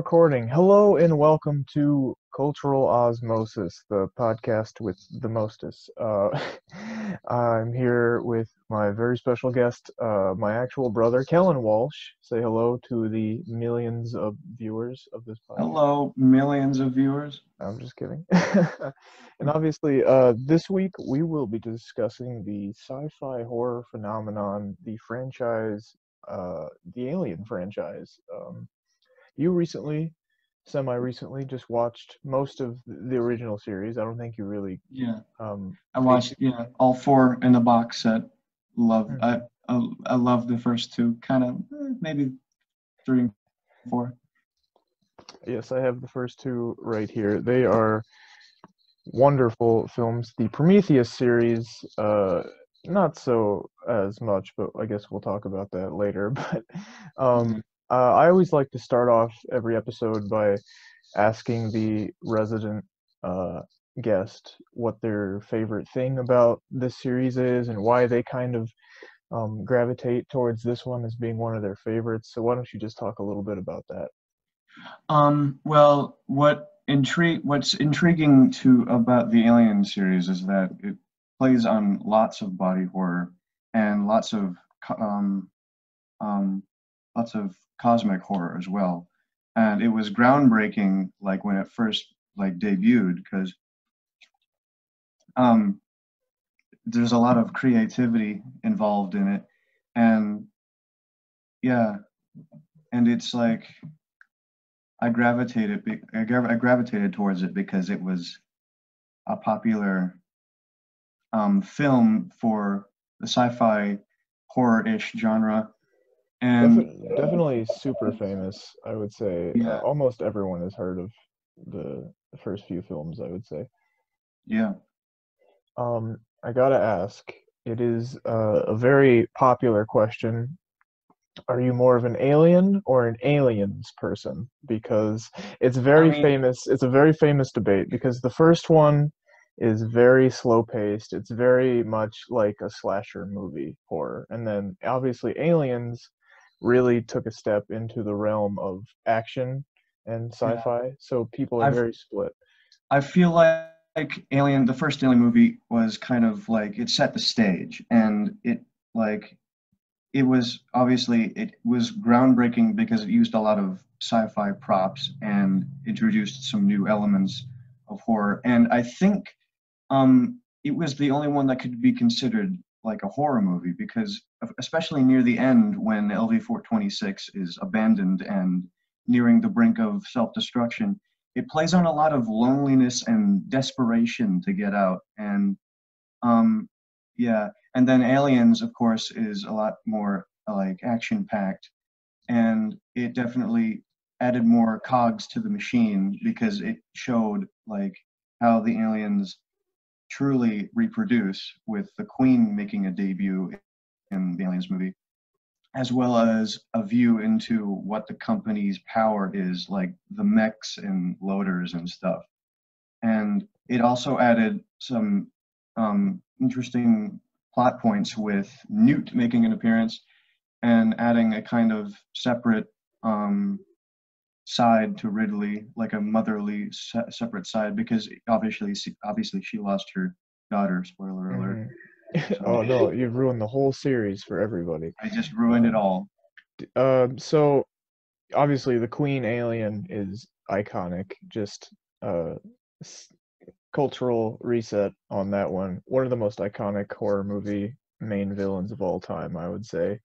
recording. Hello and welcome to Cultural Osmosis, the podcast with the mostest. I'm here with my very special guest, my actual brother, Kellan Walsh. Say hello to the millions of viewers of this podcast. Hello, millions of viewers. I'm just kidding. And obviously, this week we will be discussing the sci-fi horror phenomenon, the franchise, the Alien franchise. You recently, semi-recently, just watched most of the original series. I don't think you really. Yeah, Um, I watched all four in the box set. Love Hmm. I love the first two. Kind of maybe three and four. Yes, I have the first two right here. They are wonderful films. The Prometheus series, not so as much, but I guess we'll talk about that later. But Yeah. I always like to start off every episode by asking the resident uh, guest what their favorite thing about this series is and why they kind of gravitate towards this one as being one of their favorites. So why don't you just talk a little bit about that? Well, what's intriguing to about the Alien series is that it plays on lots of body horror and um, lots of cosmic horror as well. And it was groundbreaking, like when it first debuted, because um, there's a lot of creativity involved in it, and yeah, and it's like I gravitated towards it because it was a popular film for the sci-fi horror-ish genre, and Definitely super famous, I would say. yeah, Almost everyone has heard of the first few films, I would say. yeah. I gotta ask, it is a very popular question. Are you more of an Alien or an Aliens person? Because it's I very mean, famous. It's a very famous debate because the first one is very slow paced. It's very much like a slasher movie horror. And then obviously Aliens really took a step into the realm of action and yeah, sci-fi. So people are I've very split. I feel like the first Alien movie was kind of like it set the stage, and like it was groundbreaking because it used a lot of sci-fi props and introduced some new elements of horror. And I think it was the only one that could be considered like a horror movie because especially near the end when LV-426 is abandoned and nearing the brink of self-destruction, it plays on a lot of loneliness and desperation to get out. And um, yeah, and then Aliens, of course, is a lot more like action-packed, and it definitely added more cogs to the machine because it showed like how the aliens truly reproduce, with the Queen making a debut in the Aliens movie, as well as a view into what the company's power is, like the mechs and loaders and stuff. And it also added some interesting plot points with Newt making an appearance and adding a kind of separate um, side to Ridley, like a motherly separate side, because obviously she lost her daughter. Spoiler alert. Hmm. So Oh no, you've ruined the whole series for everybody. I just ruined it Um, all. so obviously the Queen alien is iconic. Just uh, s- cultural reset on that one. One of the most iconic horror movie main villains of all time, I would say.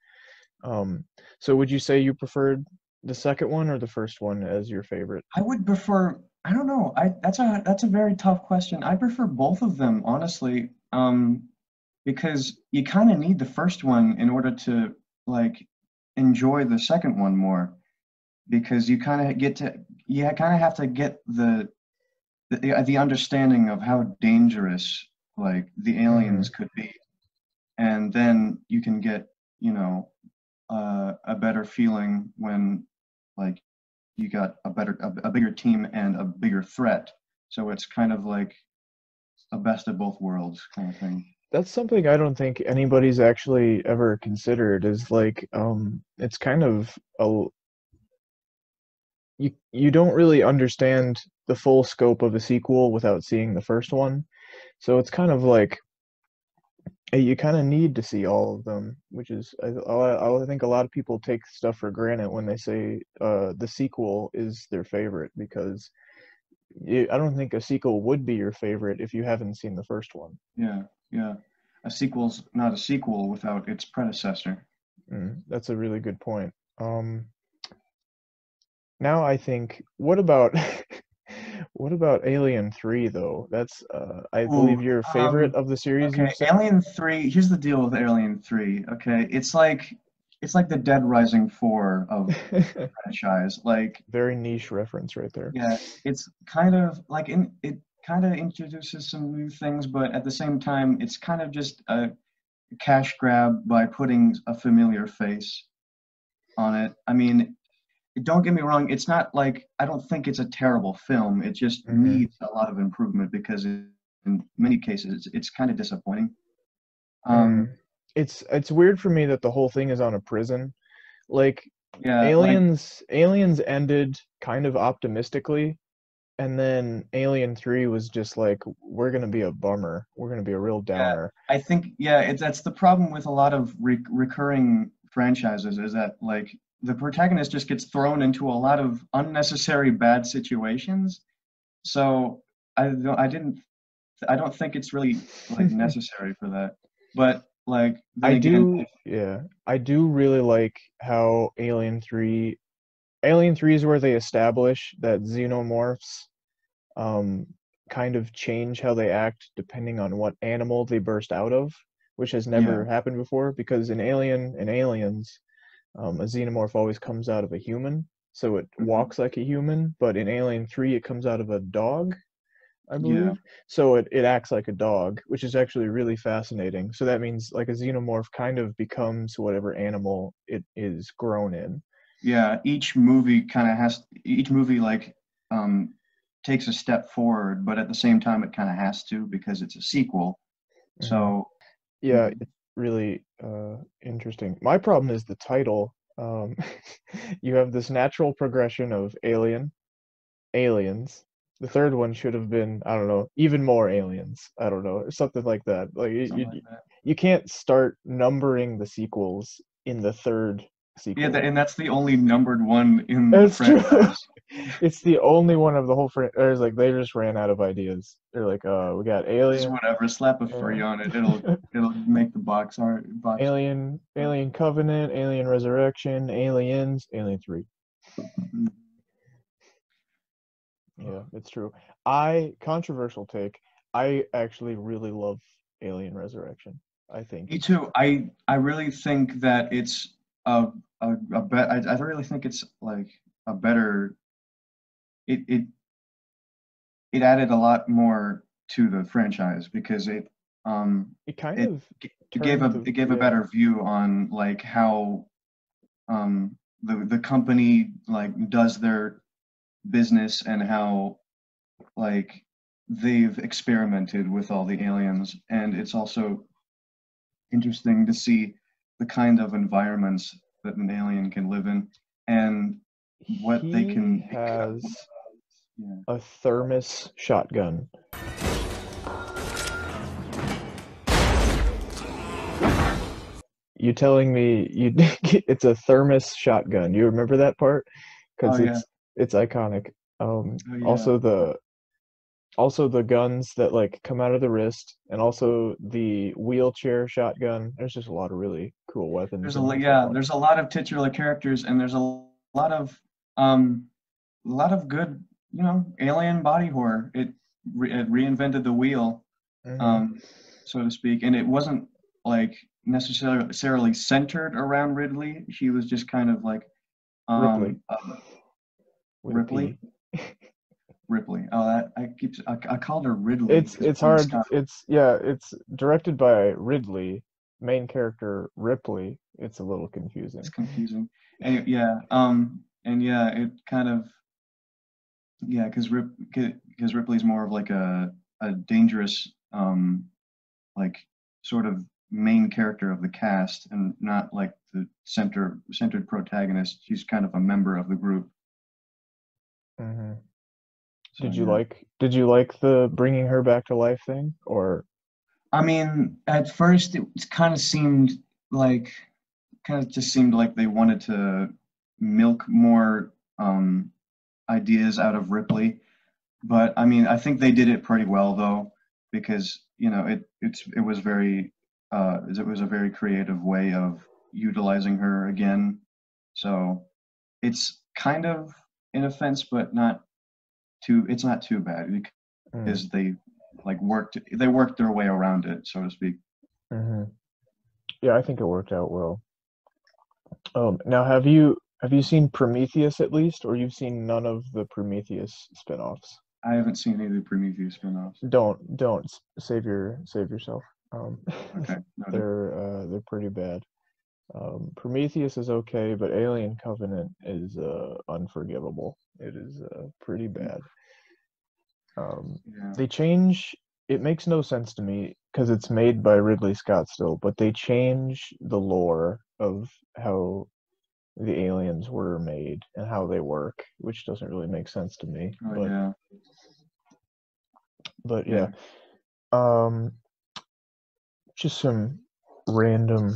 Um, so would you say you preferred the second one or the first one as your favorite? I would prefer. I don't know. That's a very tough question. I prefer both of them, honestly, because you kind of need the first one in order to like enjoy the second one more. Because you kind of have to get the understanding of how dangerous like the aliens Hmm. could be, and then you can get you know a better feeling when like you got a bigger team and a bigger threat. So it's kind of like a best of both worlds kind of thing. That's something I don't think anybody's actually ever considered is like it's kind of a you don't really understand the full scope of a sequel without seeing the first one. So it's kind of like you kind of need to see all of them, which is I think a lot of people take stuff for granted when they say the sequel is their favorite because I don't think a sequel would be your favorite if you haven't seen the first one. Yeah, yeah. A sequel's not a sequel without its predecessor. That's a really good point. Now I think, what about what about Alien 3 though? That's I Ooh, believe your favorite of the series okay. you've said. Alien 3, here's the deal with Alien 3, okay? It's like the Dead Rising 4 of the franchise. Like, Very niche reference right there. yeah, it's kind of like it kind of introduces some new things, but at the same time, it's kind of just a cash grab by putting a familiar face on it. I mean, don't get me wrong, it's not like I don't think it's a terrible film. It just hmm needs a lot of improvement because in many cases it's kind of disappointing. Um, Mm. It's weird for me that the whole thing is on a prison. Like yeah, like Aliens ended kind of optimistically, and then Alien 3 was just like, we're gonna be a bummer. We're gonna be a real yeah, downer. I think yeah, that's the problem with a lot of recurring franchises is that like the protagonist just gets thrown into a lot of unnecessary bad situations. So I don't think it's really like necessary for that. But like then again, Yeah, I do really like how Alien 3 is where they establish that xenomorphs um, kind of change how they act depending on what animal they burst out of, which has yeah, never happened before because in Aliens, a xenomorph always comes out of a human, so it mhm, walks like a human, but in Alien 3 it comes out of a dog, I yeah, believe. So it acts like a dog, which is actually really fascinating. So that means like a xenomorph kind of becomes whatever animal it is grown in. yeah. Each movie like um takes a step forward, but at the same time it kind of has to because it's a sequel. hmm So Yeah, mm, it's really interesting. My problem is the title. You have this natural progression of aliens. The third one should have been, I don't know, even more aliens. I don't know, something like that. Like something like that. you can't start numbering the sequels in the third Yeah, sequel. and that's the only numbered one in the That's true. franchise. It's the only one of the whole franchise. Like they just ran out of ideas. They're like, we got Just Alien, whatever, slap a yeah. free on it. It'll make the box art box. Alien Covenant, Alien Resurrection, Aliens, Alien 3. Yeah, it's true. Controversial take. I actually really love Alien Resurrection. I think Me it's too. I really think that it's I really think it's like a better it it added a lot more to the franchise because um it kind it of turned the it gave a yeah. better view on like how the company like does their business and how like they've experimented with all the aliens, and it's also interesting to see the kind of environments that an alien can live in and what they can He become. has Yeah. a thermos shotgun. You telling me it's a thermos shotgun? You remember that part? Oh Because yeah. it's iconic. Oh yeah. Also the guns that like come out of the wrist, and also the wheelchair shotgun. There's just a lot of really cool weapons and so far. There's a lot of titular characters, and there's lot of um a lot of good, alien body horror. It reinvented the wheel, hmm um, so to speak, and it wasn't like necessarily centered around Ridley. She was just kind of like Ripley with a Ripley. P. Ripley. Oh, I called her Ridley It's because it's being hard. Scott. It's directed by Ridley, main character Ripley. It's a little It's confusing. confusing. And yeah, it kind of yeah, because Ripley's more of like a dangerous like sort of main character of the cast and not like the centered protagonist. She's kind of a member of the group. Hmm. So yeah. Did you like the bringing her back to life thing, or I mean, at first it kind of seemed like kind of just seemed like they wanted to milk more ideas out of Ripley. But I mean, I think they did it pretty well though, because it was it was a very creative way of utilizing her again. So it's kind of an offense, but not too. It's not too bad mm, because they worked their way around it, so to speak. hmm. Yeah, I think it worked out well. Now have you seen Prometheus at least, or you've seen none of the Prometheus spin-offs? I haven't seen any of the Prometheus spin-offs. Save yourself. Um, Okay, noted. they're pretty bad. Prometheus is okay, but Alien Covenant is unforgivable. It is pretty bad. Um, Yeah. they change. It makes no sense to me because it's made by Ridley Scott still, but they change the lore of how the aliens were made and how they work, which doesn't really make sense to me. Oh yeah. But Yeah. yeah, um, just some random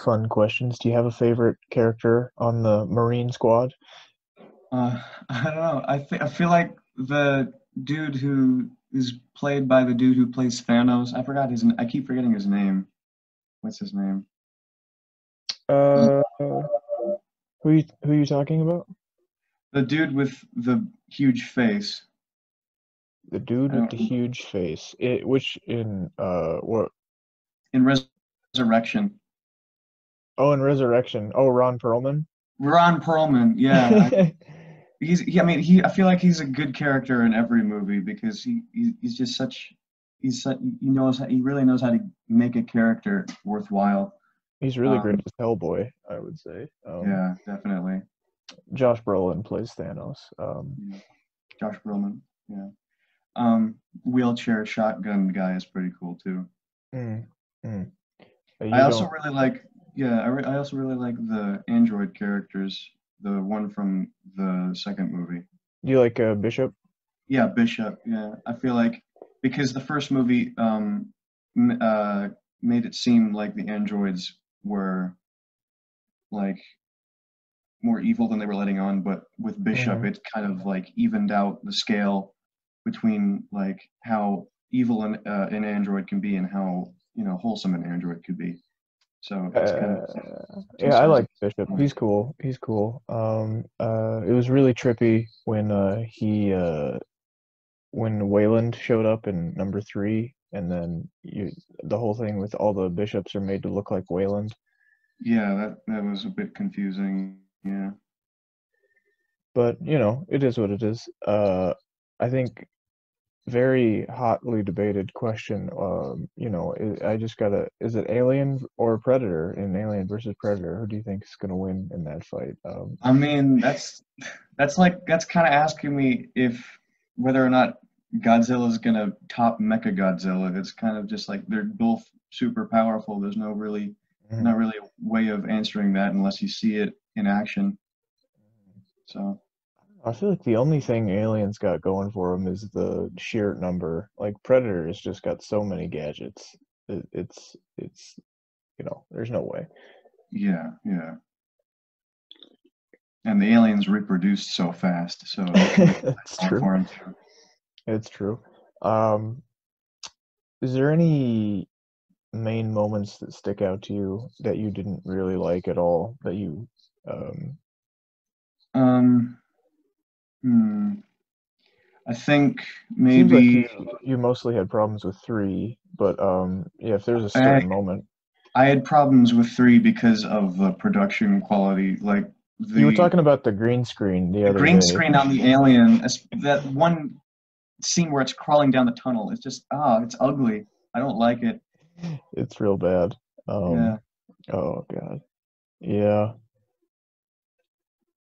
fun questions. Do you have a favorite character on the Marine Squad? I don't know. I feel like the dude who is played by the dude who plays Thanos. I keep forgetting his name. What's his name? Uh, who you talking about? The dude with the huge face. The dude I with the don't huge face. It which in what? in Resurrection. Oh, in Resurrection. Oh, Ron Perlman. Ron Perlman. Yeah. I mean, I feel like he's a good character in every movie because he's just such. He really knows how to make a character worthwhile. He's really great Um, as Hellboy, I would say. yeah, definitely. Josh Brolin plays Thanos. Yeah. Josh Brolin. Yeah. Wheelchair shotgun guy is pretty cool too. Mm, mm. I You also don't. really like, yeah, I also really like the android characters, the one from the second movie. You like Bishop? Yeah, Bishop. Yeah, I feel like because the first movie m made it seem like the androids were like more evil than they were letting on, but with Bishop, Hmm. it kind of like evened out the scale between like how evil an android can be and how wholesome an android could be. So it's kind of two Yeah, I sides like of Bishop. the coin. He's cool. He's cool. It was really trippy when Wayland showed up in number three, and then the whole thing with all the bishops are made to look like Wayland. Yeah, that was a bit confusing. Yeah. But it is what it is. I think very hotly debated question. I just gotta. Is it Alien or Predator in Alien versus Predator? Who do you think is gonna win in that fight? I mean, that's kind of asking me if whether or not Godzilla's gonna top Mecha Godzilla. It's kind of just like they're both super powerful. There's Mhm. no really way of answering that unless you see it in action. So I feel like the only thing Aliens got going for them is the sheer number. Like Predator's just got so many gadgets. It's there's no way. yeah, yeah. And the aliens reproduced so fast, so it's really That's going true. for him too. It's true. Um, is there any main moments that stick out to you that you didn't really like at all? That you Um, hmm, I think seems like maybe you mostly had problems with three, but yeah, if there's a I certain moment. I had problems with three because of the production quality. Like You were the talking about the green screen the the other green day. screen on the alien, that one scene where it's crawling down the tunnel, it's just it's ugly. I don't like it. It's real bad. Yeah. Um, oh God. Yeah,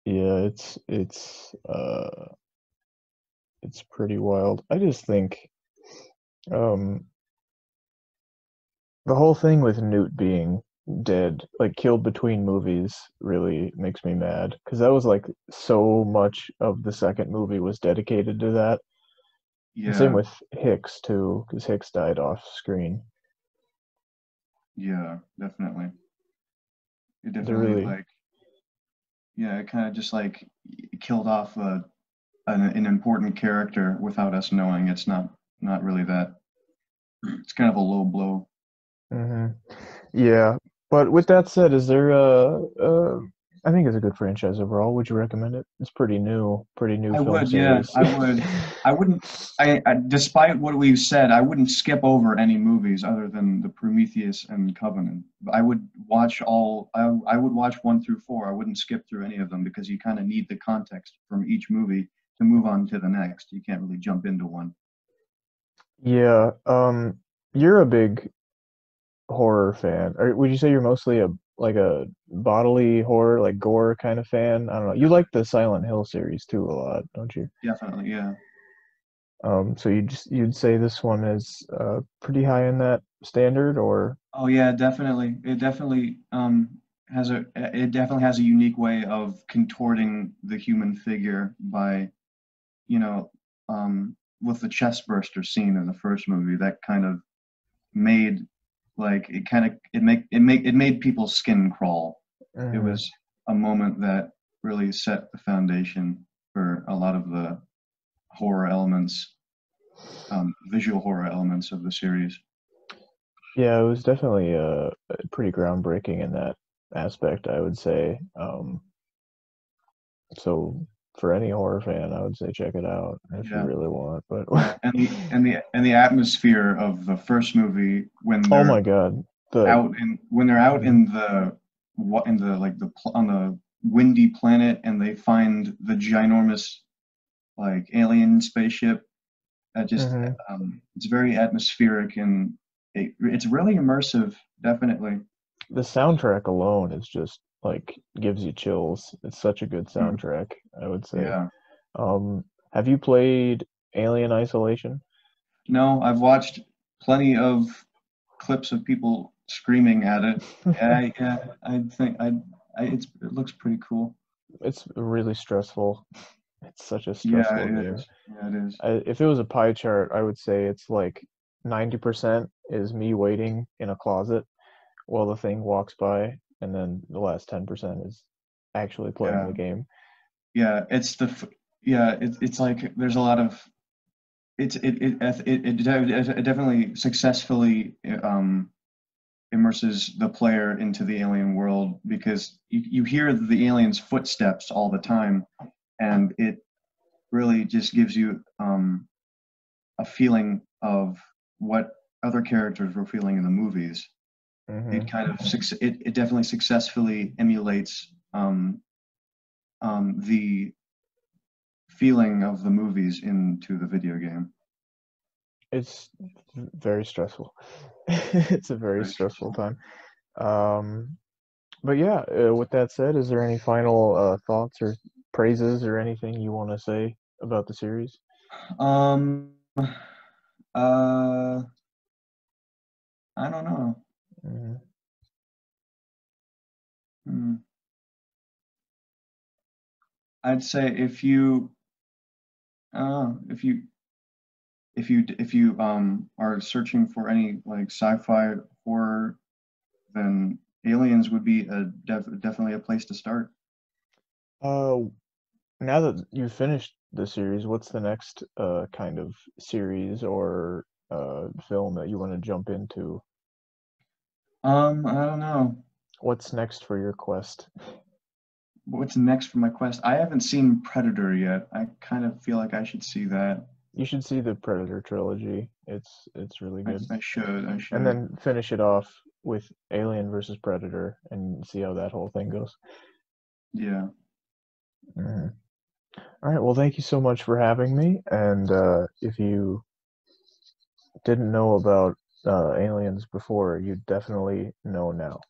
yeah, it's pretty wild. I just think um the whole thing with Newt being dead, like killed between movies, really makes me mad because that was like so much of the second movie was dedicated to that. And same Yeah, with Hicks too, because Hicks died off screen. yeah, definitely. It They're definitely really, like, yeah, it kind of just like killed off an important character without us knowing. It's not really that. It's kind of a low blow. hmm yeah. But with that said, is there I think it's a good franchise overall. Would you recommend it? It's pretty new I film would, yeah, series. I would. I wouldn't. Despite what we've said, I wouldn't skip over any movies other than the Prometheus and Covenant. I would watch all. I would watch 1 through 4. I wouldn't skip through any of them because you kind of need the context from each movie to move on to the next. You can't really jump into one. Yeah, you're a big horror fan, or would you say you're mostly a like a bodily horror, like gore kind of fan? I don't know. You like the Silent Hill series too a lot, don't you? Definitely, yeah. So you'd say this one is pretty high in that standard, or Oh yeah, definitely. It definitely has a unique way of contorting the human figure by, you know, with the chest burster scene in the first movie that kind of made like it made people's skin crawl. It Mhm. was a moment that really set the foundation for a lot of the horror elements, visual horror elements of the series. Yeah, it was definitely pretty groundbreaking in that aspect, I would say. So for any horror fan, I would say check it out if you Yeah. really want. But Yeah, and the atmosphere of the first movie when oh my they're God, the out mhm, in the what in the like the on the windy planet and they find the ginormous like alien spaceship that just mhm. it's very atmospheric and it's really immersive, definitely. The soundtrack alone is just like gives you chills. It's such a good Mm, soundtrack, I would say. yeah. Have you played Alien Isolation? No, I've watched plenty of clips of people screaming at it. I think it looks pretty cool. It's really stressful. It's such a Yeah, stressful it game. is. Yeah, it is. If it was a pie chart, I would say it's like 90% is me waiting in a closet while the thing walks by, and then the last 10% is actually playing Yeah, the game. yeah. It's like there's a lot of it definitely successfully immerses the player into the alien world because you hear the aliens' footsteps all the time, and it really just gives you a feeling of what other characters were feeling in the movies. Hmm It definitely successfully emulates the feeling of the movies into the video game. It's very stressful. It's a very Very stressful stressful. time. Um, but yeah, with that said, is there any final thoughts or praises or anything you want to say about the series? Um, uh, I don't know. Hmm Hmm. I'd say if you if you are searching for any like sci-fi horror, then Aliens would be definitely a place to start. Uh, Now that you've finished the series, what's the next kind of series or film that you want to jump into? I don't know. What's next for your quest? What's next for my quest? I haven't seen Predator yet. I kind of feel like I should see that. You should see the Predator trilogy. It's really good. I should. I And should. then finish it off with Alien versus Predator and see how that whole thing goes. Yeah. Mhm. All right, well, thank you so much for having me. And if you didn't know about aliens before, you definitely know now.